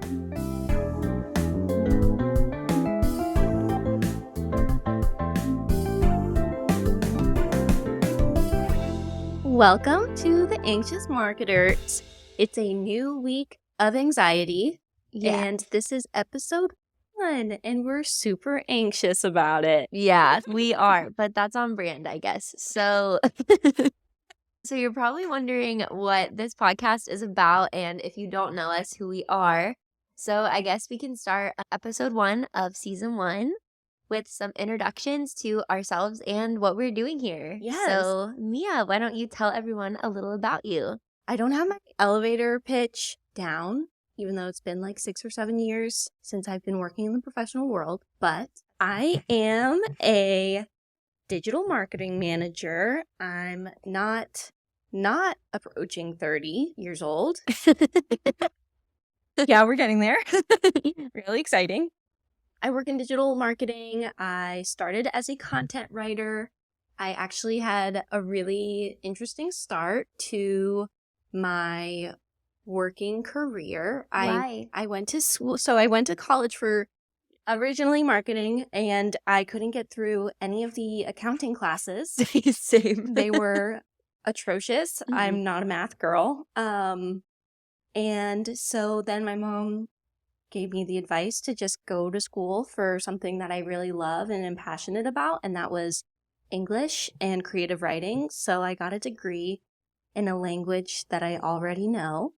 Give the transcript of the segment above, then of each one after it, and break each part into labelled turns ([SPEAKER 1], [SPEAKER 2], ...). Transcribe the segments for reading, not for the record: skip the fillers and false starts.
[SPEAKER 1] Welcome to the Anxious Marketers. It's a new week of anxiety, and this is episode 1, and we're super anxious about it.
[SPEAKER 2] Yeah, we are, but that's on brand, I guess. So you're probably wondering what this podcast is about, and if you don't know us, who we are. So I guess we can start episode 1 of season 1 with some introductions to ourselves and what we're doing here.
[SPEAKER 1] Yes.
[SPEAKER 2] So Mia, why don't you tell everyone a little about you?
[SPEAKER 1] I don't have my elevator pitch down, even though it's been like 6 or 7 years since I've been working in the professional world, but I am a digital marketing manager. I'm not approaching 30 years old. Yeah, we're getting there. Really exciting. I work in digital marketing. I started as a content writer. I actually had a really interesting start to my working career.
[SPEAKER 2] Why?
[SPEAKER 1] I went to school, so I went to college for originally marketing, and I couldn't get through any of the accounting classes.
[SPEAKER 2] Same.
[SPEAKER 1] They were atrocious.
[SPEAKER 2] Mhm.
[SPEAKER 1] I'm not a math girl. And so then my mom gave me the advice to just go to school for something that I really love and am passionate about, and that was English and creative writing. So I got a degree in a language that I already know.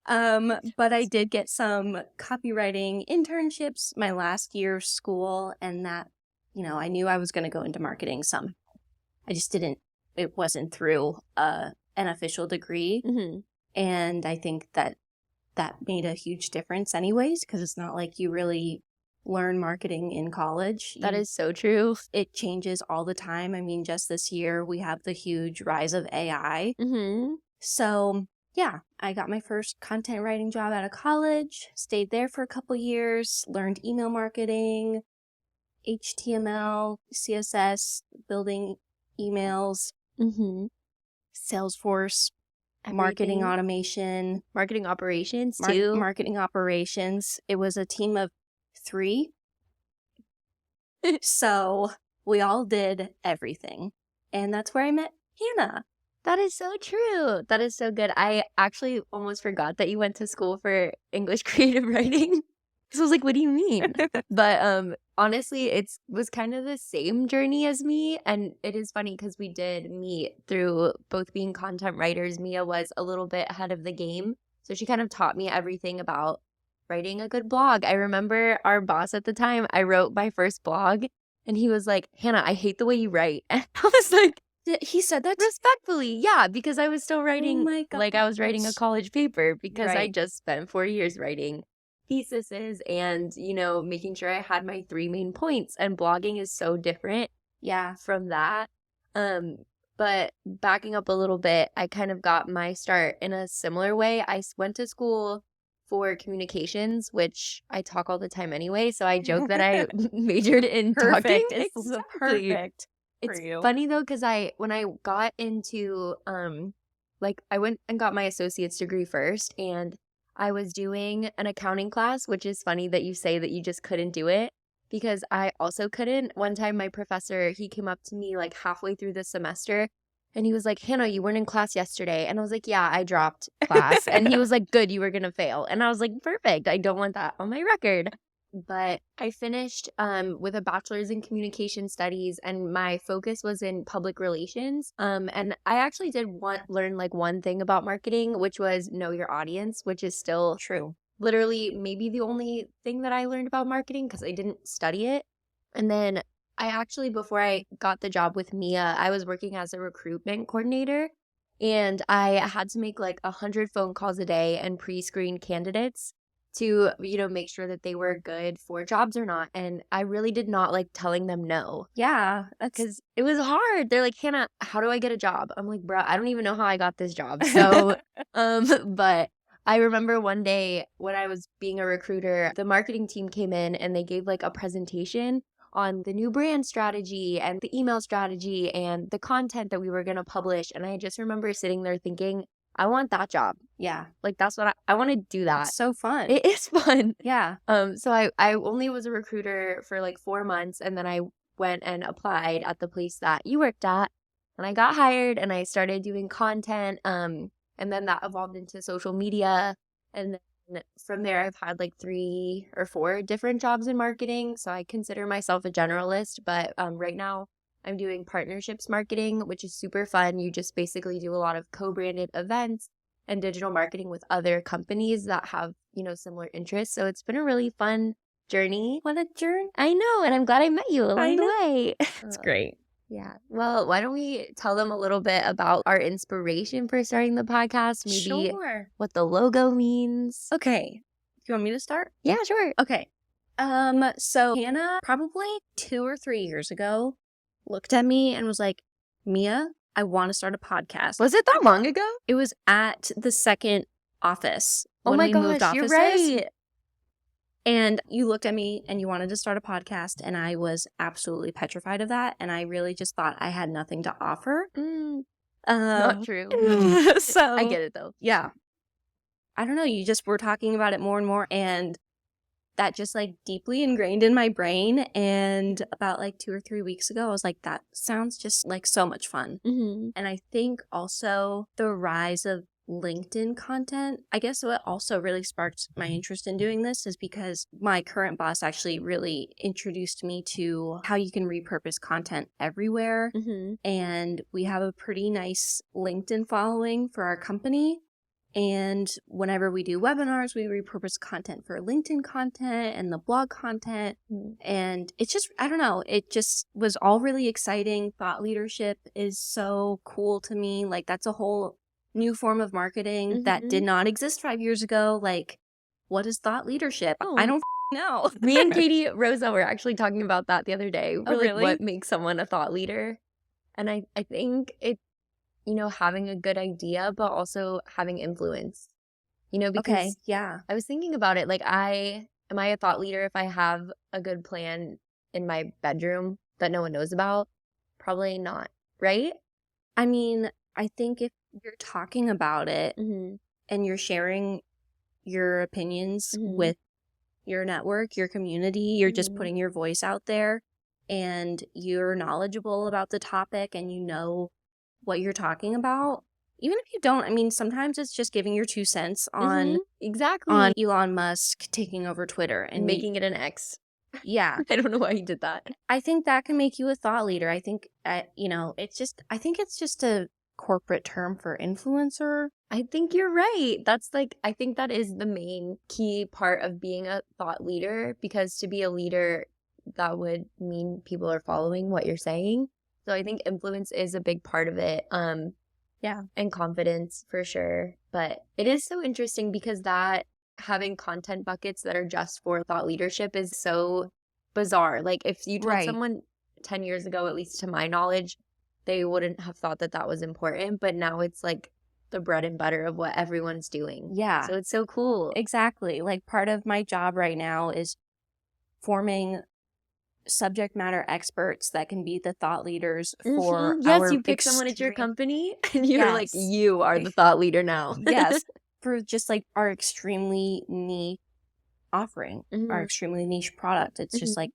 [SPEAKER 1] But I did get some copywriting internships my last year of school, and that, I knew I was going to go into marketing some. I just it wasn't through an official degree.
[SPEAKER 2] Mhm.
[SPEAKER 1] And I think that made a huge difference anyways, because it's not like you really learn marketing in college.
[SPEAKER 2] That is so true.
[SPEAKER 1] It changes all the time. I mean, just this year, we have the huge rise of AI.
[SPEAKER 2] Mm-hmm.
[SPEAKER 1] So, yeah, I got my first content writing job out of college, stayed there for a couple years, learned email marketing, HTML, CSS, building emails,
[SPEAKER 2] Mm-hmm.
[SPEAKER 1] Salesforce, marketing automation,
[SPEAKER 2] marketing operations too.
[SPEAKER 1] marketing operations. It was a team of 3. So we all did everything. And that's where I met Hannah.
[SPEAKER 2] That is so true. That is so good. I actually almost forgot that you went to school for English creative writing. So I was like, what do you mean? But honestly, it was kind of the same journey as me. And it is funny because we did meet through both being content writers. Mia was a little bit ahead of the game. So she kind of taught me everything about writing a good blog. I remember our boss at the time, I wrote my first blog and he was like, Hannah, I hate the way you write. And I was like,
[SPEAKER 1] he said that
[SPEAKER 2] respectfully, yeah, because I was still writing,
[SPEAKER 1] Oh my God.
[SPEAKER 2] like I was writing a college paper because I
[SPEAKER 1] Right.
[SPEAKER 2] just spent 4 years writing theses and, making sure I had my 3 main points. And blogging is so different from that. But backing up a little bit, I kind of got my start in a similar way. I went to school for communications, which I talk all the time anyway. So I joke that I majored in talking.
[SPEAKER 1] It's
[SPEAKER 2] Exactly.
[SPEAKER 1] perfect for
[SPEAKER 2] It's
[SPEAKER 1] you.
[SPEAKER 2] funny though, because when I got into I went and got my associate's degree first, and I was doing an accounting class, which is funny that you say that you just couldn't do it, because I also couldn't. One time my professor, he came up to me like halfway through the semester and he was like, Hannah, you weren't in class yesterday. And I was like, yeah, I dropped class. And he was like, good, you were going to fail. And I was like, perfect. I don't want that on my record. But I finished with a bachelor's in communication studies, and my focus was in public relations. And I actually did learn like one thing about marketing, which was know your audience, which is still
[SPEAKER 1] True.
[SPEAKER 2] literally maybe the only thing that I learned about marketing because I didn't study it. And then I actually, before I got the job with Mia, I was working as a recruitment coordinator, and I had to make like 100 phone calls a day and pre-screen candidates to, make sure that they were good for jobs or not. And I really did not like telling them no.
[SPEAKER 1] Yeah,
[SPEAKER 2] Because it was hard. They're like, Hannah, how do I get a job? I'm like, bruh, I don't even know how I got this job. So, but I remember one day when I was being a recruiter, the marketing team came in and they gave like a presentation on the new brand strategy and the email strategy and the content that we were going to publish. And I just remember sitting there thinking, I want that job.
[SPEAKER 1] Yeah.
[SPEAKER 2] Like, that's what I want to do that.
[SPEAKER 1] It's so fun.
[SPEAKER 2] It is fun.
[SPEAKER 1] Yeah.
[SPEAKER 2] So I only was a recruiter for like 4 months, and then I went and applied at the place that you worked at, and I got hired, and I started doing content. And then that evolved into social media, and then from there I've had like 3 or 4 different jobs in marketing. So I consider myself a generalist, but right now I'm doing partnerships marketing, which is super fun. You just basically do a lot of co-branded events and digital marketing with other companies that have, similar interests. So it's been a really fun journey.
[SPEAKER 1] What a journey.
[SPEAKER 2] I know, and I'm glad I met you along the way.
[SPEAKER 1] It's great.
[SPEAKER 2] Yeah. Well, why don't we tell them a little bit about our inspiration for starting the podcast? Maybe
[SPEAKER 1] Sure.
[SPEAKER 2] what the logo means.
[SPEAKER 1] Okay. You want me to start?
[SPEAKER 2] Yeah, sure.
[SPEAKER 1] Okay. So Hannah, probably 2 or 3 years ago, looked at me and was like, Mia, I want to start a podcast.
[SPEAKER 2] Was it that long ago?
[SPEAKER 1] It was at the second office.
[SPEAKER 2] Oh
[SPEAKER 1] when
[SPEAKER 2] my
[SPEAKER 1] we moved
[SPEAKER 2] gosh, you're
[SPEAKER 1] offices.
[SPEAKER 2] right.
[SPEAKER 1] And you looked at me and you wanted to start a podcast, and I was absolutely petrified of that. And I really just thought I had nothing to offer.
[SPEAKER 2] Not true.
[SPEAKER 1] So
[SPEAKER 2] I get it though.
[SPEAKER 1] Yeah. I don't know. You just were talking about it more and more, and that just like deeply ingrained in my brain. And about like 2 or 3 weeks ago, I was like, that sounds just like so much fun.
[SPEAKER 2] Mm-hmm.
[SPEAKER 1] And I think also the rise of LinkedIn content, I guess what also really sparked my interest in doing this is because my current boss actually really introduced me to how you can repurpose content everywhere.
[SPEAKER 2] Mm-hmm.
[SPEAKER 1] And we have a pretty nice LinkedIn following for our company. And whenever we do webinars, we repurpose content for LinkedIn content and the blog content. And it's just, I don't know, it just was all really exciting. Thought leadership is so cool to me. Like, that's a whole new form of marketing that did not exist 5 years ago. Like, what is thought leadership? I don't know.
[SPEAKER 2] Me and Katie Rosa were actually talking about that the other day. We're
[SPEAKER 1] really?
[SPEAKER 2] What makes someone a thought leader? And I think it, having a good idea, but also having influence, because
[SPEAKER 1] Okay, yeah.
[SPEAKER 2] I was thinking about it. Like, am I a thought leader if I have a good plan in my bedroom that no one knows about? Probably not, right?
[SPEAKER 1] I mean, I think if you're talking about it
[SPEAKER 2] Mm-hmm.
[SPEAKER 1] and you're sharing your opinions with your network, your community, you're just putting your voice out there, and you're knowledgeable about the topic and you know what you're talking about. Even if you don't, I mean, sometimes it's just giving your 2 cents on
[SPEAKER 2] exactly
[SPEAKER 1] on Elon Musk taking over Twitter and
[SPEAKER 2] making it an X.
[SPEAKER 1] Yeah.
[SPEAKER 2] I don't know why he did that.
[SPEAKER 1] I think that can make you a thought leader. I think, I think it's just a corporate term for influencer.
[SPEAKER 2] I think you're right. I think that is the main key part of being a thought leader, because to be a leader, that would mean people are following what you're saying. So I think influence is a big part of it.
[SPEAKER 1] Yeah.
[SPEAKER 2] And confidence for sure. But it is so interesting because that having content buckets that are just for thought leadership is so bizarre. Like, if you told someone 10 years ago, at least to my knowledge, they wouldn't have thought that that was important. But now it's like the bread and butter of what everyone's doing.
[SPEAKER 1] Yeah.
[SPEAKER 2] So it's so cool.
[SPEAKER 1] Exactly. Like, part of my job right now is forming subject matter experts that can be the thought leaders for
[SPEAKER 2] Yes, you pick someone at your company and you're like, you are the thought leader now.
[SPEAKER 1] Yes. For just like our extremely niche offering, our extremely niche product. It's just like,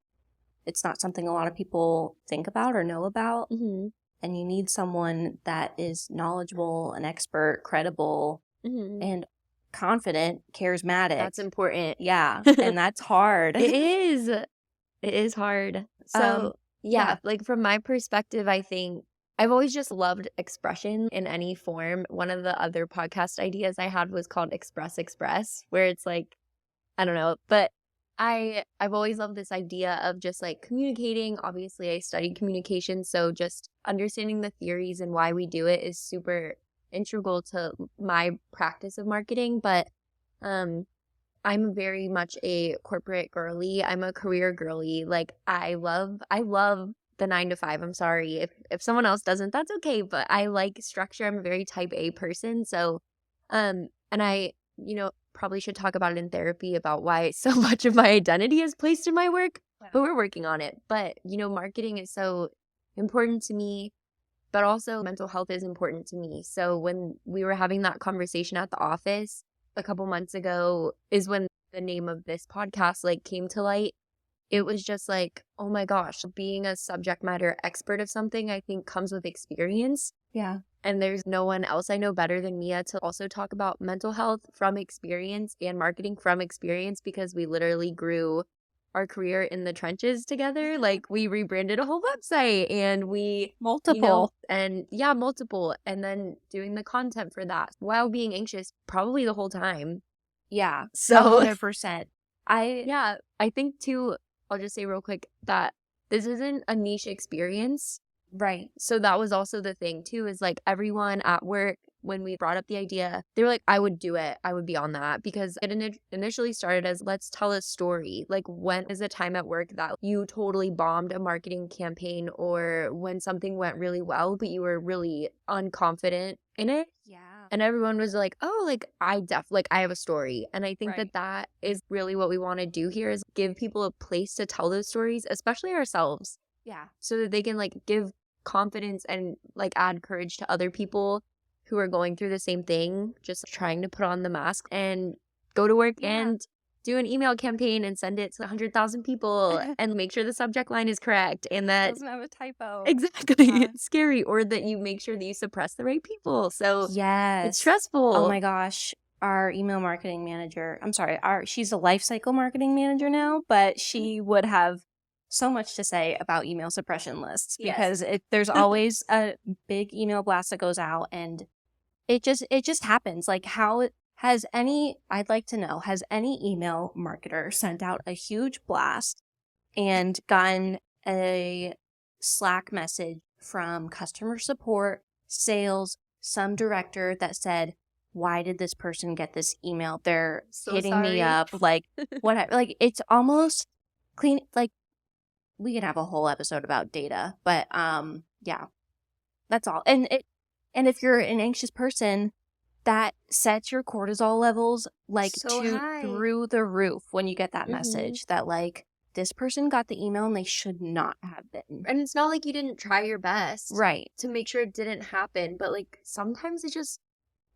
[SPEAKER 1] it's not something a lot of people think about or know about. And you need someone that is knowledgeable, an expert, credible, and confident, charismatic.
[SPEAKER 2] That's important.
[SPEAKER 1] Yeah. And that's hard.
[SPEAKER 2] It is. It is hard. So, yeah, like from my perspective, I think I've always just loved expression in any form. One of the other podcast ideas I had was called Express, where it's like, I don't know, but I've always loved this idea of just like communicating. Obviously, I studied communication, so just understanding the theories and why we do it is super integral to my practice of marketing. But I'm very much a corporate girly. I'm a career girly. Like, I love the 9 to 5. I'm sorry if someone else doesn't, that's okay. But I like structure. I'm a very type A person. So, and I, probably should talk about it in therapy about why so much of my identity is placed in my work, but we're working on it. But, marketing is so important to me. but also mental health is important to me. So when we were having that conversation at the office a couple months ago is when the name of this podcast like came to light. It was just like, oh my gosh, being a subject matter expert of something, I think comes with experience.
[SPEAKER 1] Yeah.
[SPEAKER 2] And there's no one else I know better than Mia to also talk about mental health from experience and marketing from experience, because we literally grew our career in the trenches together. Like we rebranded a whole website and we
[SPEAKER 1] Multiple.
[SPEAKER 2] multiple. And then doing the content for that while being anxious probably the whole time.
[SPEAKER 1] Yeah.
[SPEAKER 2] So
[SPEAKER 1] 100%.
[SPEAKER 2] I think too, I'll just say real quick that this isn't a niche experience.
[SPEAKER 1] Right.
[SPEAKER 2] So that was also the thing too, is like everyone at work, when we brought up the idea, they were like, I would do it. I would be on that, because it initially started as let's tell a story. Like, when is a time at work that you totally bombed a marketing campaign, or when something went really well, but you were really unconfident in it?
[SPEAKER 1] Yeah.
[SPEAKER 2] And everyone was like, oh, like I have a story. And I think
[SPEAKER 1] Right.
[SPEAKER 2] that is really what we want to do here, is give people a place to tell those stories, especially ourselves,
[SPEAKER 1] Yeah.
[SPEAKER 2] so that they can like give confidence and like add courage to other people who are going through the same thing, just trying to put on the mask and go to work and do an email campaign and send it to 100,000 people and make sure the subject line is correct and that
[SPEAKER 1] Doesn't have a typo.
[SPEAKER 2] exactly
[SPEAKER 1] Yeah.
[SPEAKER 2] it's scary, or that you make sure that you suppress the right people. So
[SPEAKER 1] Yes.
[SPEAKER 2] it's stressful.
[SPEAKER 1] Oh my gosh. Our email marketing manager, she's a life cycle marketing manager now, but she would have so much to say about email suppression lists, because there's always a big email blast that goes out, and it just happens. Like, I'd like to know, has any email marketer sent out a huge blast and gotten a Slack message from customer support, sales, some director that said, why did this person get this email? They're
[SPEAKER 2] So
[SPEAKER 1] hitting
[SPEAKER 2] sorry.
[SPEAKER 1] me up. Like, whatever. Like, it's almost clean. Like, we could have a whole episode about data, but yeah, that's all. And if you're an anxious person, that sets your cortisol levels like
[SPEAKER 2] So high.
[SPEAKER 1] through the roof when you get that message that like this person got the email and they should not have been.
[SPEAKER 2] And it's not like you didn't try your best
[SPEAKER 1] Right.
[SPEAKER 2] to make sure it didn't happen, but like sometimes it just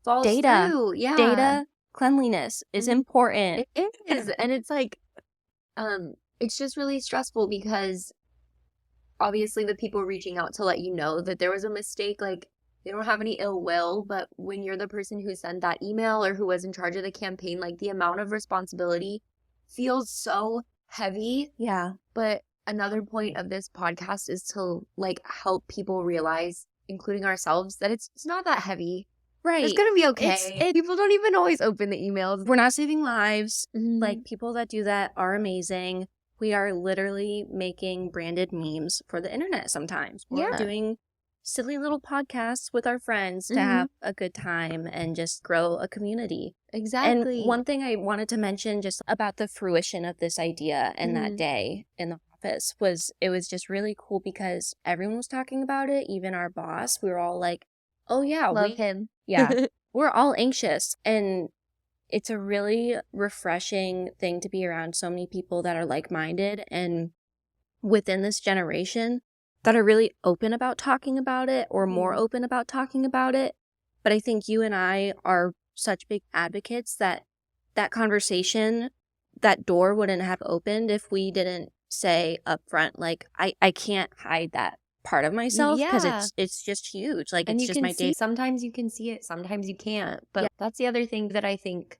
[SPEAKER 2] falls
[SPEAKER 1] Data.
[SPEAKER 2] through. Yeah.
[SPEAKER 1] Data cleanliness is important.
[SPEAKER 2] It is. And it's like, it's just really stressful, because obviously the people reaching out to let you know that there was a mistake, like they don't have any ill will, but when you're the person who sent that email or who was in charge of the campaign, like the amount of responsibility feels so heavy.
[SPEAKER 1] Yeah.
[SPEAKER 2] But another point of this podcast is to like help people realize, including ourselves, that it's not that heavy.
[SPEAKER 1] Right.
[SPEAKER 2] It's gonna be okay. People don't even always open the emails.
[SPEAKER 1] We're not saving lives.
[SPEAKER 2] Mhm.
[SPEAKER 1] Like, people that do that are amazing. We are literally making branded memes for the internet sometimes. We're doing silly little podcasts with our friends to have a good time and just grow a community.
[SPEAKER 2] Exactly.
[SPEAKER 1] And one thing I wanted to mention just about the fruition of this idea and that day in the office was, it was just really cool because everyone was talking about it, even our boss. We were all like, oh yeah,
[SPEAKER 2] love him.
[SPEAKER 1] Yeah. We're all anxious, and it's a really refreshing thing to be around so many people that are like-minded and within this generation that are really open about talking about it, or more open about talking about it. But I think you and I are such big advocates that that conversation, that door wouldn't have opened if we didn't say up front, like, I can't hide that part of myself, because it's just huge. Like,
[SPEAKER 2] and
[SPEAKER 1] it's just my day.
[SPEAKER 2] Sometimes you can see it, sometimes you can't. But that's the other thing that I think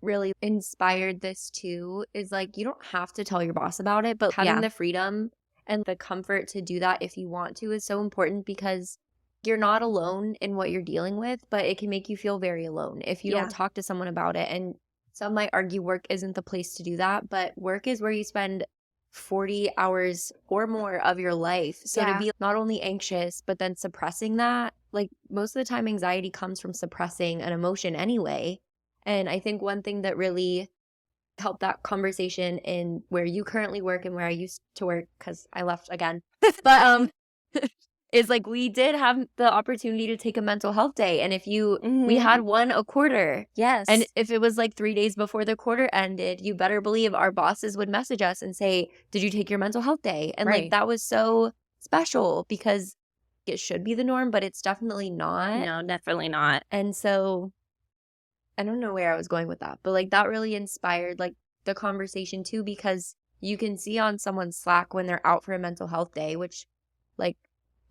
[SPEAKER 2] really inspired this too, is like, you don't have to tell your boss about it, but having the freedom and the comfort to do that if you want to is so important, because you're not alone in what you're dealing with, but it can make you feel very alone if you don't talk to someone about it. And some might argue work isn't the place to do that, but work is where you spend 40 hours or more of your life. So to be not only anxious, but then suppressing that, like most of the time anxiety comes from suppressing an emotion anyway. And I think one thing that really helped that conversation in where you currently work and where I used to work, because I left again, but is like, we did have the opportunity to take a mental health day. And if we had one a quarter.
[SPEAKER 1] Yes.
[SPEAKER 2] And if it was like 3 days before the quarter ended, you better believe our bosses would message us and say, did you take your mental health day? And like, that was so special, because like it should be the norm, but it's definitely not.
[SPEAKER 1] No, definitely not.
[SPEAKER 2] And so I don't know where I was going with that, but like that really inspired like the conversation too, because you can see on someone's Slack when they're out for a mental health day, which like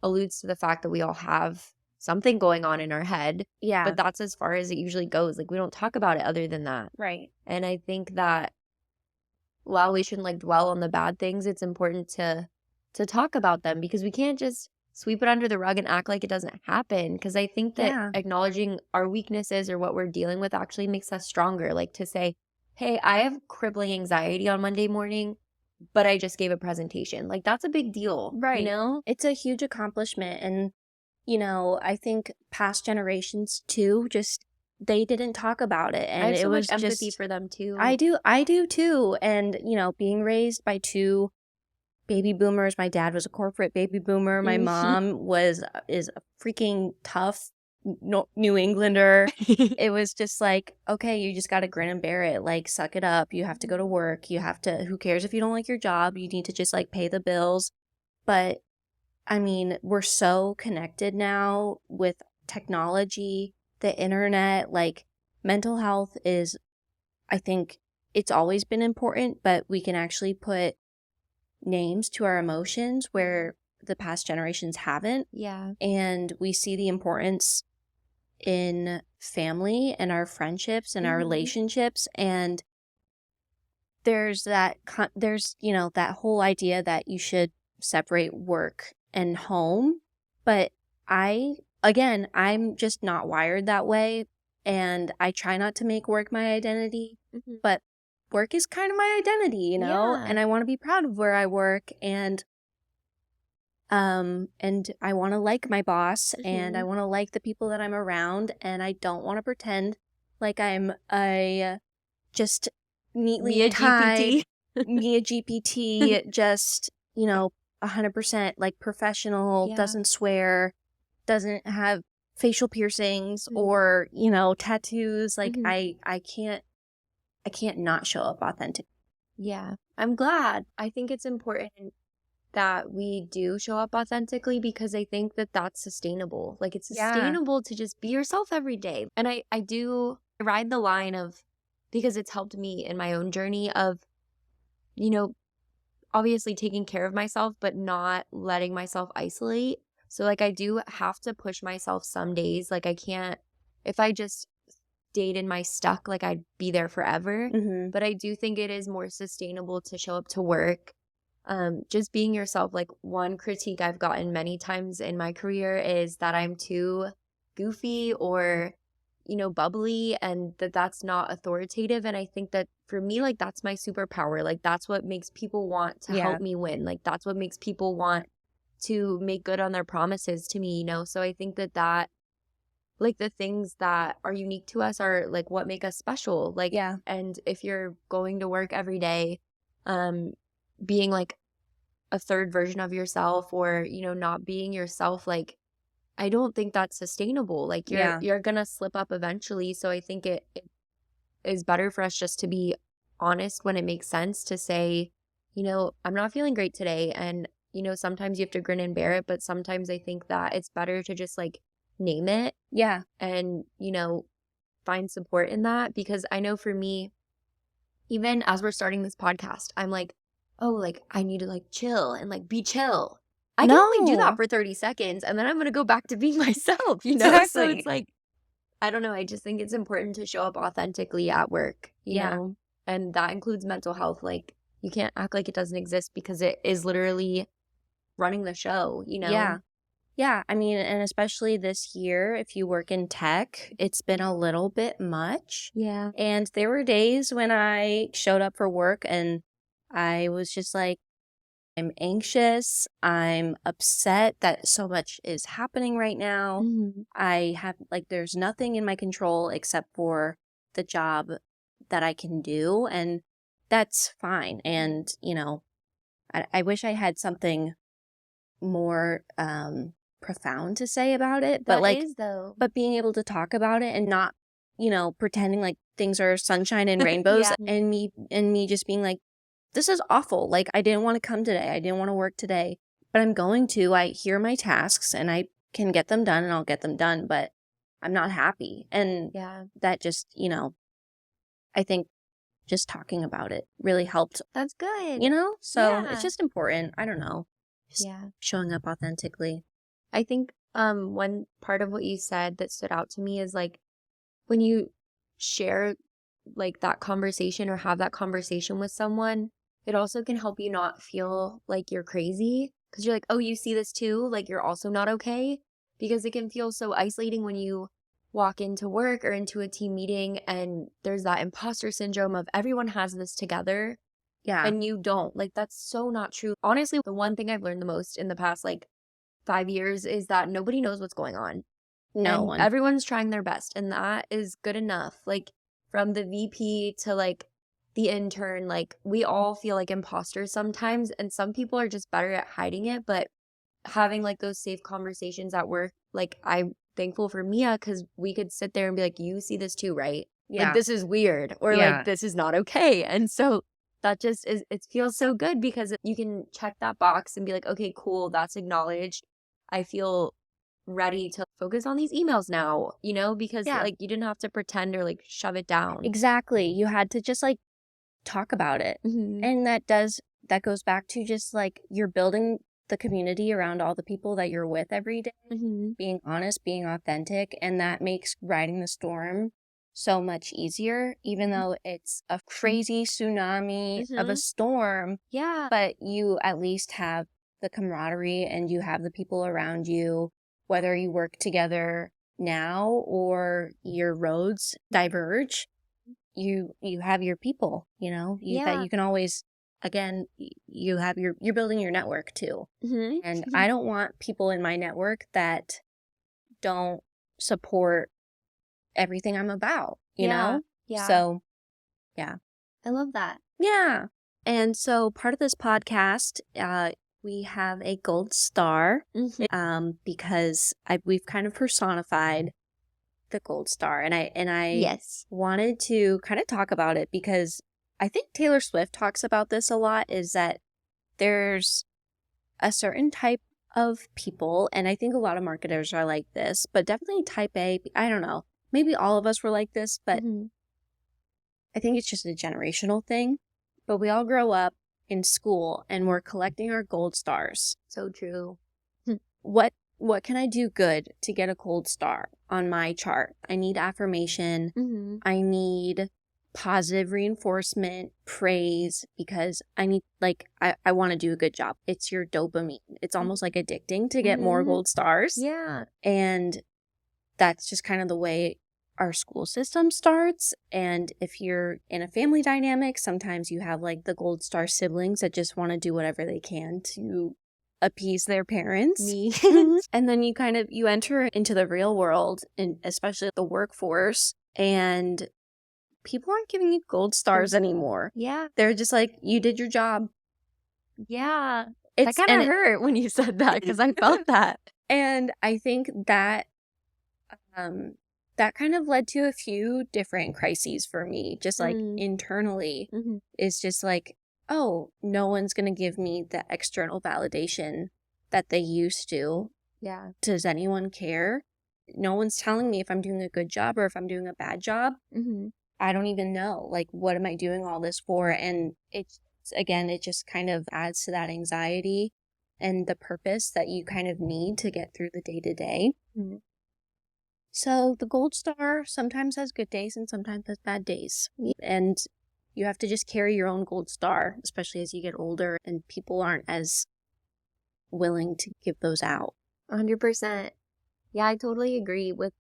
[SPEAKER 2] alludes to the fact that we all have something going on in our head.
[SPEAKER 1] Yeah.
[SPEAKER 2] But that's as far as it usually goes. Like we don't talk about it other than that.
[SPEAKER 1] Right.
[SPEAKER 2] And I think that while we shouldn't like dwell on the bad things, it's important to talk about them, because we can't just sweep it under the rug and act like it doesn't happen. Because I think that
[SPEAKER 1] Yeah.
[SPEAKER 2] acknowledging our weaknesses or what we're dealing with actually makes us stronger. Like to say, hey, I have crippling anxiety on Monday morning, but I just gave a presentation. Like that's a big deal,
[SPEAKER 1] Right.
[SPEAKER 2] you know?
[SPEAKER 1] It's a huge accomplishment. And, you know, I think past generations too, just they didn't talk about it. And
[SPEAKER 2] I have
[SPEAKER 1] it
[SPEAKER 2] so
[SPEAKER 1] was
[SPEAKER 2] much empathy
[SPEAKER 1] just,
[SPEAKER 2] for them too.
[SPEAKER 1] I do too. And, you know, being raised by two baby boomers, my dad was a corporate baby boomer. My mom is a freaking tough New Englander. It was just like, okay, you just got to grin and bear it. Like, suck it up. You have to go to work. You have to, who cares if you don't like your job? You need to just like pay the bills. But I mean, we're so connected now with technology, the internet. Like, mental health is, I think it's always been important, but we can actually put names to our emotions where the past generations haven't.
[SPEAKER 2] Yeah.
[SPEAKER 1] And we see the importance in family and our friendships and our relationships. And there's you know, that whole idea that you should separate work and home. But I'm just not wired that way. And I try not to make work my identity, but work is kind of my identity, you know,
[SPEAKER 2] Yeah.
[SPEAKER 1] and I want to be proud of where I work, and I want to like my boss, and I want to like the people that I'm around, and I don't want to pretend like I'm a just neatly tied Mia GPT, just, you know, 100% like professional, doesn't swear, doesn't have facial piercings or, you know, tattoos. Like I can't not show up authentic.
[SPEAKER 2] Yeah, I'm glad. I think it's important that we do show up authentically, because I think that that's sustainable. Like it's sustainable to just be yourself every day. And I ride the line of, because it's helped me in my own journey of, you know, obviously taking care of myself, but not letting myself isolate. So like I do have to push myself some days. Like I can't, if I just stayed in my stuck, like I'd be there forever. But I do think it is more sustainable to show up to work. Just being yourself. Like one critique I've gotten many times in my career is that I'm too goofy or, you know, bubbly, and that's not authoritative. And I think that for me, like that's my superpower. Like that's what makes people want to help me win. Like that's what makes people want to make good on their promises to me, you know? So I think that like the things that are unique to us are like what make us special. Like, and if you're going to work every day, being like a third version of yourself, or, you know, not being yourself, like, I don't think that's sustainable. Like you're going to slip up eventually. So I think it is better for us just to be honest when it makes sense, to say, you know, I'm not feeling great today. And, you know, sometimes you have to grin and bear it, but sometimes I think that it's better to just like name it.
[SPEAKER 1] Yeah.
[SPEAKER 2] And, you know, find support in that. Because I know for me, even as we're starting this podcast, I'm like, oh, like I need to like chill and like be chill. I can only do that for 30 seconds and then I'm going to go back to being myself, you know?
[SPEAKER 1] Exactly.
[SPEAKER 2] So it's like, I don't know. I just think it's important to show up authentically at work, you know? And that includes mental health. Like you can't act like it doesn't exist, because it is literally running the show, you know?
[SPEAKER 1] Yeah. I mean, and especially this year, if you work in tech, it's been a little bit much.
[SPEAKER 2] Yeah.
[SPEAKER 1] And there were days when I showed up for work and I was just like, I'm anxious. I'm upset that so much is happening right now. I have, like, there's nothing in my control except for the job that I can do. And that's fine. And, you know, I wish I had something more profound to say about it. But but being able to talk about it and not, you know, pretending like things are sunshine and rainbows, and me just being like, this is awful. Like, I didn't want to come today. I didn't want to work today. but I'm going to. I hear my tasks and I can get them done and I'll get them done, but I'm not happy. And
[SPEAKER 2] Yeah.
[SPEAKER 1] that just, I think just talking about it really helped,
[SPEAKER 2] That's good.
[SPEAKER 1] So
[SPEAKER 2] Yeah.
[SPEAKER 1] it's just important. I don't know. Just
[SPEAKER 2] Yeah.
[SPEAKER 1] showing up authentically.
[SPEAKER 2] I think one part of what you said that stood out to me is like when you share like that conversation or have that conversation with someone, it also can help you not feel like you're crazy because you're like, oh, you see this too? Like you're also not okay? Because it can feel so isolating when you walk into work or into a team meeting and there's that imposter syndrome of everyone has this together
[SPEAKER 1] Yeah.
[SPEAKER 2] and you don't. Like that's so not true. Honestly, the one thing I've learned the most in the past like 5 years is that nobody knows what's going on.
[SPEAKER 1] No
[SPEAKER 2] And
[SPEAKER 1] one.
[SPEAKER 2] everyone's trying their best, and that is good enough. Like from the VP to like the intern, like we all feel like imposters sometimes, and some people are just better at hiding it. But having like those safe conversations at work, like I'm thankful for Mia because we could sit there and be like, "You see this too, right?
[SPEAKER 1] Yeah.
[SPEAKER 2] Like this is weird, or
[SPEAKER 1] Yeah.
[SPEAKER 2] like this is not okay." And so that just is. It feels so good because you can check that box and be like, "Okay, cool, that's acknowledged." I feel ready to focus on these emails now, because
[SPEAKER 1] Yeah.
[SPEAKER 2] like you didn't have to pretend or like shove it down.
[SPEAKER 1] Exactly. You had to just like talk about it.
[SPEAKER 2] Mhm.
[SPEAKER 1] And that goes back to just like you're building the community around all the people that you're with every day,
[SPEAKER 2] Mhm.
[SPEAKER 1] being honest, being authentic, and that makes riding the storm so much easier, even though it's a crazy tsunami of a
[SPEAKER 2] Mhm.
[SPEAKER 1] storm.
[SPEAKER 2] Yeah.
[SPEAKER 1] But you at least have the camaraderie and you have the people around you, whether you work together now or your roads diverge, you have your people, that
[SPEAKER 2] Yeah.
[SPEAKER 1] you can always, again, you have you're building your network too.
[SPEAKER 2] Mhm.
[SPEAKER 1] And I don't want people in my network that don't support everything I'm about,
[SPEAKER 2] Yeah.
[SPEAKER 1] So, yeah.
[SPEAKER 2] I love that.
[SPEAKER 1] Yeah. And so part of this podcast, we have a gold star, because we've kind of personified the gold star, and I
[SPEAKER 2] Yes.
[SPEAKER 1] wanted to kind of talk about it because I think Taylor Swift talks about this a lot, is that there's a certain type of people, and I think a lot of marketers are like this, but definitely type A, I don't know, maybe all of us were like this, but
[SPEAKER 2] Mhm.
[SPEAKER 1] I think it's just a generational thing. But we all grow up in school and we're collecting our gold stars.
[SPEAKER 2] So true.
[SPEAKER 1] What can I do good to get a gold star on my chart? I need affirmation.
[SPEAKER 2] Mhm.
[SPEAKER 1] I need positive reinforcement, praise, because I need, like, I want to do a good job. It's your dopamine. It's almost like addicting to get more
[SPEAKER 2] Mhm.
[SPEAKER 1] gold stars.
[SPEAKER 2] Yeah.
[SPEAKER 1] And that's just kind of the way our school system starts. And if you're in a family dynamic, sometimes you have like the gold star siblings that just want to do whatever they can to appease their parents.
[SPEAKER 2] Me.
[SPEAKER 1] And then you enter into the real world, and especially the workforce, and people aren't giving you gold stars anymore.
[SPEAKER 2] Yeah.
[SPEAKER 1] They're just like, you did your job.
[SPEAKER 2] Yeah. That kind of hurt when you said that because I felt that.
[SPEAKER 1] And I think that that kind of led to a few different crises for me, just like internally.
[SPEAKER 2] Mhm.
[SPEAKER 1] It's just like, oh, no one's going to give me the external validation that they used to.
[SPEAKER 2] Yeah.
[SPEAKER 1] Does anyone care? No one's telling me if I'm doing a good job or if I'm doing a bad job.
[SPEAKER 2] Mhm.
[SPEAKER 1] I don't even know. Like, what am I doing all this for? And again, it just kind of adds to that anxiety and the purpose that you kind of need to get through the day to day. So the gold star sometimes has good days and sometimes has bad days. And you have to just carry your own gold star, especially as you get older and people aren't as willing to give those out.
[SPEAKER 2] 100%. Yeah, I totally agree with,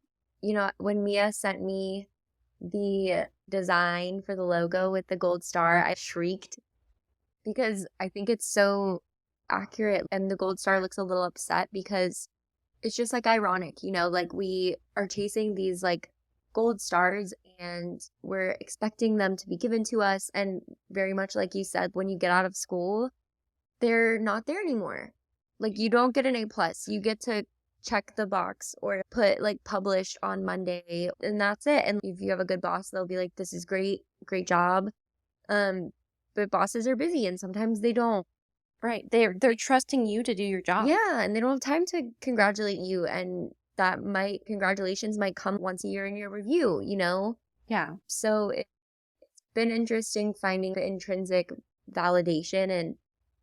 [SPEAKER 2] when Mia sent me the design for the logo with the gold star, I shrieked because I think it's so accurate. And the gold star looks a little upset because it's just like ironic, like we are chasing these like gold stars and we're expecting them to be given to us. And very much like you said, when you get out of school, they're not there anymore. Like you don't get an A+. You get to check the box or put like published on Monday and that's it. And if you have a good boss, they'll be like, this is great, great job. But bosses are busy and sometimes they don't
[SPEAKER 1] Right. They're trusting you to do your job.
[SPEAKER 2] Yeah, and they don't have time to congratulate you, and congratulations might come once a year in your review, you know?
[SPEAKER 1] Yeah.
[SPEAKER 2] So it's been interesting finding the intrinsic validation, and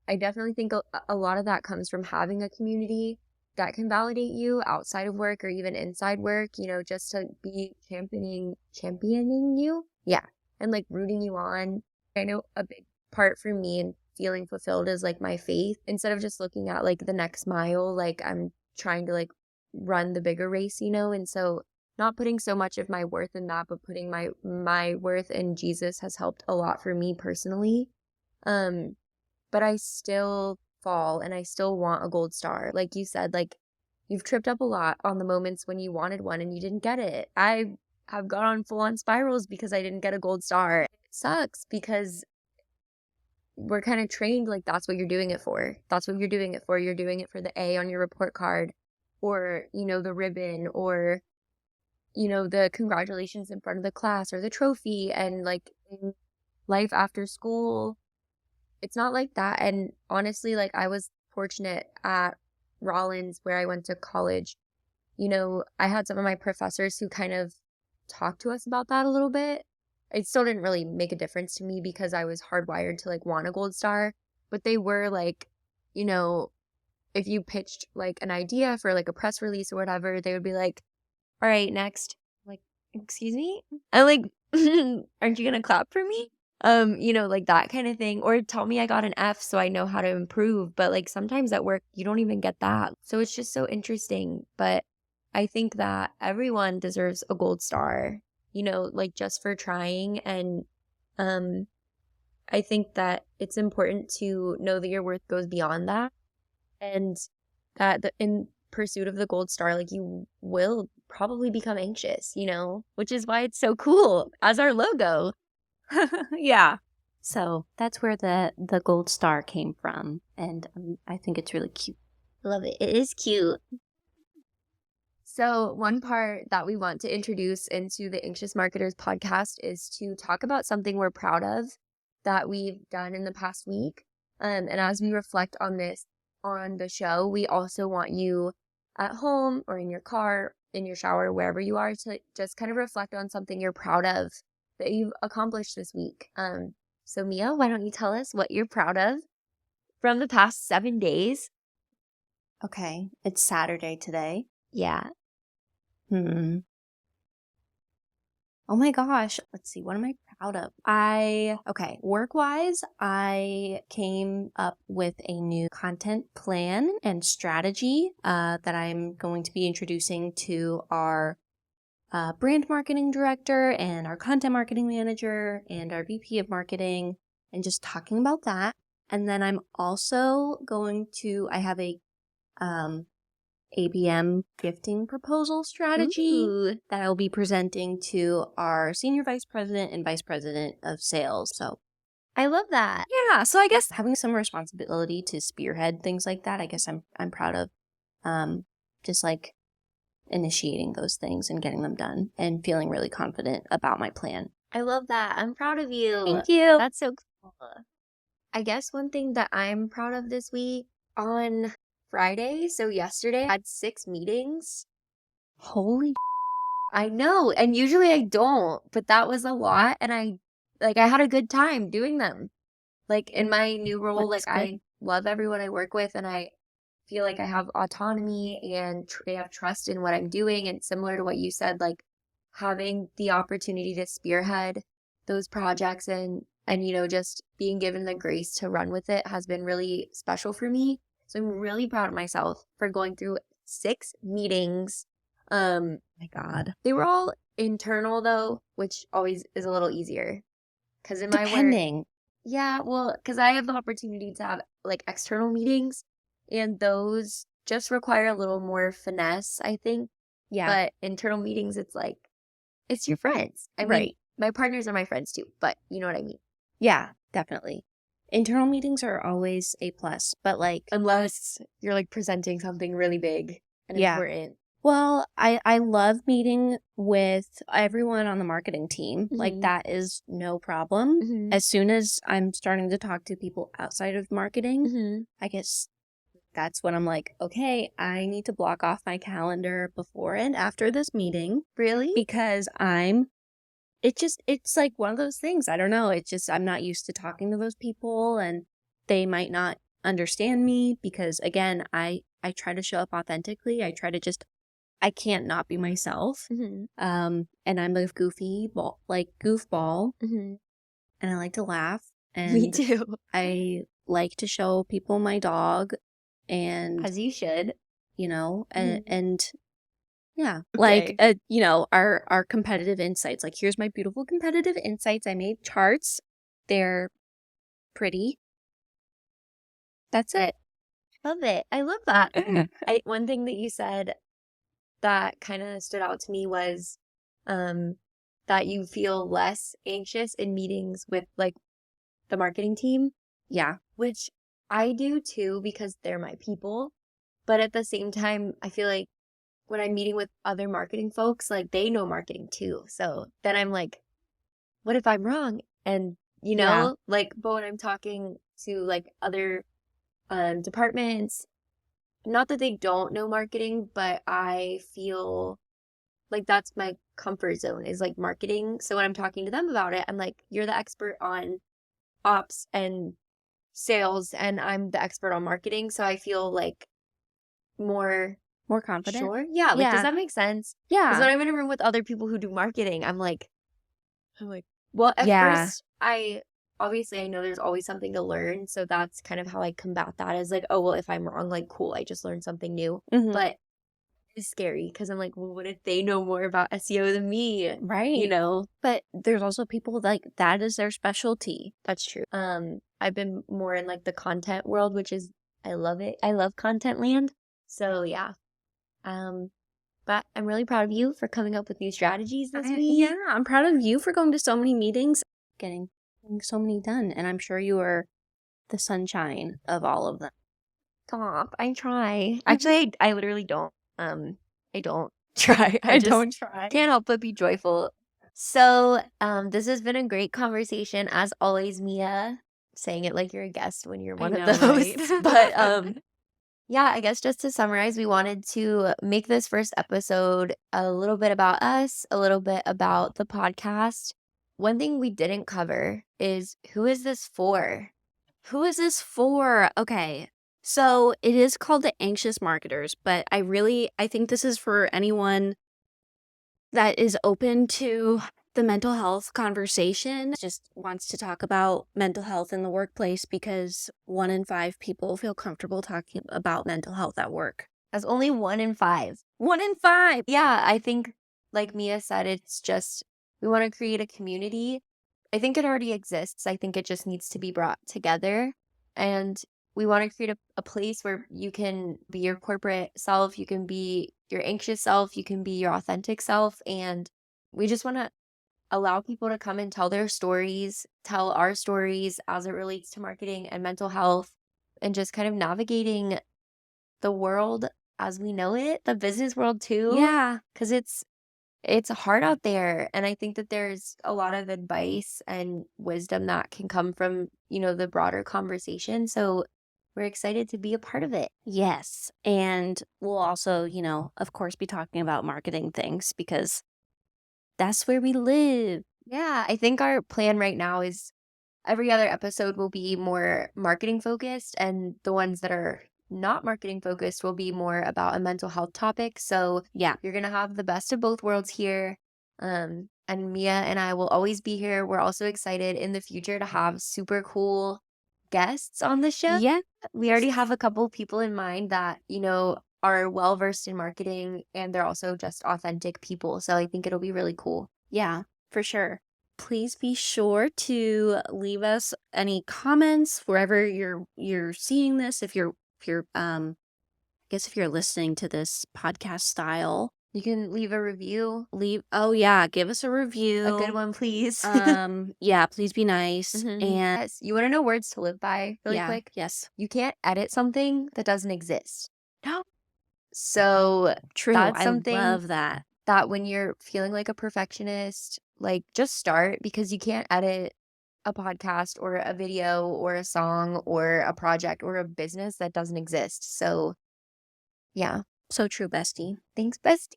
[SPEAKER 2] I definitely think a lot of that comes from having a community that can validate you outside of work or even inside work, you know, just to be championing you. Yeah. And like rooting you on. I know a big part for me and feeling fulfilled is like my faith. Instead of just looking at like the next mile, like I'm trying to like run the bigger race, you know? And so not putting so much of my worth in that, but putting my worth in Jesus has helped a lot for me personally. But I still fall and I still want a gold star. Like you said, like you've tripped up a lot on the moments when you wanted one and you didn't get it. I have gone on full on spirals because I didn't get a gold star. It sucks because we're kind of trained like that's what you're doing it for. That's what you're doing it for. You're doing it for the A on your report card or, you know, the ribbon or, you know, the congratulations in front of the class or the trophy. And like in life after school, it's not like that. And honestly, like I was fortunate at Rollins where I went to college. You know, I had some of my professors who kind of talked to us about that a little bit. It still didn't really make a difference to me because I was hardwired to like want a gold star, but they were like, you know, if you pitched like an idea for like a press release or whatever, they would be like, all right, next. Like, excuse me? I'm like, aren't you gonna clap for me? You know, like that kind of thing. Or tell me I got an F so I know how to improve. But like sometimes at work, you don't even get that. So it's just so interesting. But I think that everyone deserves a gold star, you know, like just for trying. And I think that it's important to know that your worth goes beyond that. And that in pursuit of the gold star, like you will probably become anxious, you know, which is why it's so cool as our logo.
[SPEAKER 1] Yeah. So that's where the gold star came from. And I think it's really cute.
[SPEAKER 2] Love it. It is cute. So one part that we want to introduce into the Anxious Marketers podcast is to talk about something we're proud of that we've done in the past week. And as we reflect on this on the show, we also want you at home or in your car, in your shower, wherever you are, to just kind of reflect on something you're proud of that you've accomplished this week. So Mia, why don't you tell us what you're proud of from the past 7 days?
[SPEAKER 1] Okay. It's Saturday today.
[SPEAKER 2] Yeah.
[SPEAKER 1] Oh my gosh. Let's see. What am I proud of? Okay, work-wise, I came up with a new content plan and strategy that I'm going to be introducing to our brand marketing director and our content marketing manager and our VP of marketing and just talking about that. And then I'm also I have a ABM gifting proposal strategy that I will be presenting to our senior vice president and vice president of sales. So
[SPEAKER 2] I love that.
[SPEAKER 1] yeah, so I guess having some responsibility to spearhead things like that, I guess I'm proud of just like initiating those things and getting them done and feeling really confident about my plan.
[SPEAKER 2] I love that. I'm proud of you.
[SPEAKER 1] Thank you.
[SPEAKER 2] That's so cool. I guess one thing that I'm proud of this week on Friday, so yesterday, I had 6 meetings.
[SPEAKER 1] Holy
[SPEAKER 2] I know, and usually I don't, but that was a lot, and I had a good time doing them. Like in my new role,
[SPEAKER 1] That's
[SPEAKER 2] like I
[SPEAKER 1] good.
[SPEAKER 2] love everyone I work with, and I feel like I have autonomy and they have trust in what I'm doing. And similar to what you said, like having the opportunity to spearhead those projects and you know, just being given the grace to run with it has been really special for me. So I'm really proud of myself for going through 6 meetings.
[SPEAKER 1] My God.
[SPEAKER 2] They were all internal though, which always is a little easier. Because in my work,
[SPEAKER 1] Depending.
[SPEAKER 2] yeah, well, because I have the opportunity to have like external meetings, and those just require a little more finesse, I think.
[SPEAKER 1] Yeah.
[SPEAKER 2] But internal meetings, it's like, it's your friends. I mean,
[SPEAKER 1] Right.
[SPEAKER 2] my partners are my friends too, but you know what I mean.
[SPEAKER 1] Yeah, definitely. Internal meetings are always a plus, but like,
[SPEAKER 2] Unless you're like presenting something really big and
[SPEAKER 1] Yeah.
[SPEAKER 2] important.
[SPEAKER 1] Well, I love meeting with everyone on the marketing team. Like, that is no problem. As soon as I'm starting to talk to people outside of marketing, I guess that's when I'm like, okay, I need to block off my calendar before and after this meeting.
[SPEAKER 2] Really?
[SPEAKER 1] Because it's like one of those things. I don't know. It's just, I'm not used to talking to those people, and they might not understand me because, again, I try to show up authentically. I try to I can't not be myself. And I'm a goofball, and I like to laugh. And
[SPEAKER 2] Me too.
[SPEAKER 1] I like to show people my dog, and
[SPEAKER 2] As you should.
[SPEAKER 1] and yeah,
[SPEAKER 2] Okay.
[SPEAKER 1] like our competitive insights. Like, here's my beautiful competitive insights. I made charts. They're pretty. That's it.
[SPEAKER 2] Love it. I love that. One thing that you said that kind of stood out to me was that you feel less anxious in meetings with like the marketing team.
[SPEAKER 1] Yeah.
[SPEAKER 2] Which I do too, because they're my people. But at the same time, I feel like when I'm meeting with other marketing folks, like they know marketing too. So then I'm like, what if I'm wrong? And
[SPEAKER 1] Yeah.
[SPEAKER 2] like, but when I'm talking to like other departments, not that they don't know marketing, but I feel like that's my comfort zone is like marketing. So when I'm talking to them about it, I'm like, you're the expert on ops and sales, and I'm the expert on marketing. So I feel like more
[SPEAKER 1] confident.
[SPEAKER 2] sure. Yeah. Like, does that make sense? Because
[SPEAKER 1] Yeah.
[SPEAKER 2] when I'm in a room with other people who do marketing, I'm like, well, at first, obviously I know there's always something to learn. So that's kind of how I combat that is like, oh, well, if I'm wrong, like, cool, I just learned something new. But it's scary because I'm like, well, what if they know more about SEO than me?
[SPEAKER 1] Right. But there's also people like that is their specialty.
[SPEAKER 2] That's true. I've been more in like the content world, which is, I love it. I love content land. So yeah. But I'm really proud of you for coming up with new strategies this week.
[SPEAKER 1] Yeah, I'm proud of you for going to so many meetings, getting so many done, and I'm sure you are the sunshine of all of them.
[SPEAKER 2] Stop. I try. Actually, I literally don't. I don't try. I just
[SPEAKER 1] don't try.
[SPEAKER 2] can't help but be joyful. So, this has been a great conversation as always, Mia. Saying it like you're a guest when you're one of the hosts.
[SPEAKER 1] Right?
[SPEAKER 2] But yeah, I guess just to summarize, we wanted to make this first episode a little bit about us, a little bit about the podcast. One thing we didn't cover is, who is this for?
[SPEAKER 1] Who is this for? Okay. So it is called the Anxious Marketers, but I think this is for anyone that is open to the mental health conversation, just wants to talk about mental health in the workplace, because 1 in 5 people feel comfortable talking about mental health at work.
[SPEAKER 2] That's only 1 in 5.
[SPEAKER 1] 1 in 5!
[SPEAKER 2] Yeah, I think, like Mia said, it's just, we want to create a community. I think it already exists. I think it just needs to be brought together. And we want to create a place where you can be your corporate self, you can be your anxious self, you can be your authentic self. And we just want to allow people to come and tell their stories, tell our stories as it relates to marketing and mental health, and just kind of navigating the world as we know it, the business world too.
[SPEAKER 1] Yeah.
[SPEAKER 2] Because it's hard out there. And I think that there's a lot of advice and wisdom that can come from, the broader conversation. So we're excited to be a part of it.
[SPEAKER 1] Yes. And we'll also, of course, be talking about marketing things, because that's where we live.
[SPEAKER 2] Yeah, I think our plan right now is every other episode will be more marketing focused, and the ones that are not marketing focused will be more about a mental health topic. So
[SPEAKER 1] yeah,
[SPEAKER 2] you're going to have the best of both worlds here. And Mia and I will always be here. We're also excited in the future to have super cool guests on the show.
[SPEAKER 1] Yeah.
[SPEAKER 2] We already have a couple people in mind that, are well versed in marketing, and they're also just authentic people. So I think it'll be really cool.
[SPEAKER 1] Yeah, for sure. Please be sure to leave us any comments wherever you're seeing this. If you're I guess if you're listening to this podcast style,
[SPEAKER 2] you can leave a review.
[SPEAKER 1] Give us a review.
[SPEAKER 2] A good one, please.
[SPEAKER 1] Yeah, please be nice.
[SPEAKER 2] And
[SPEAKER 1] yes,
[SPEAKER 2] you want to know words to live by really quick?
[SPEAKER 1] Yes.
[SPEAKER 2] You can't edit something that doesn't exist.
[SPEAKER 1] No.
[SPEAKER 2] So
[SPEAKER 1] True.
[SPEAKER 2] that's
[SPEAKER 1] I
[SPEAKER 2] something
[SPEAKER 1] love that.
[SPEAKER 2] that when you're feeling like a perfectionist, like just start, because you can't edit a podcast or a video or a song or a project or a business that doesn't exist. So yeah.
[SPEAKER 1] So true, bestie.
[SPEAKER 2] Thanks, bestie.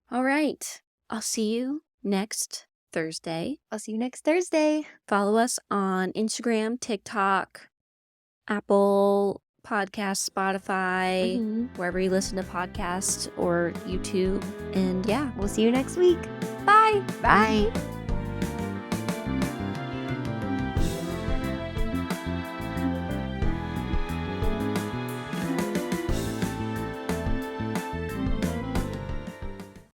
[SPEAKER 1] All right. I'll see you next Thursday.
[SPEAKER 2] I'll see you next Thursday.
[SPEAKER 1] Follow us on Instagram, TikTok, Apple Podcasts, Spotify, wherever you listen to podcasts, or YouTube. And yeah,
[SPEAKER 2] We'll see you next week. Bye.
[SPEAKER 1] bye.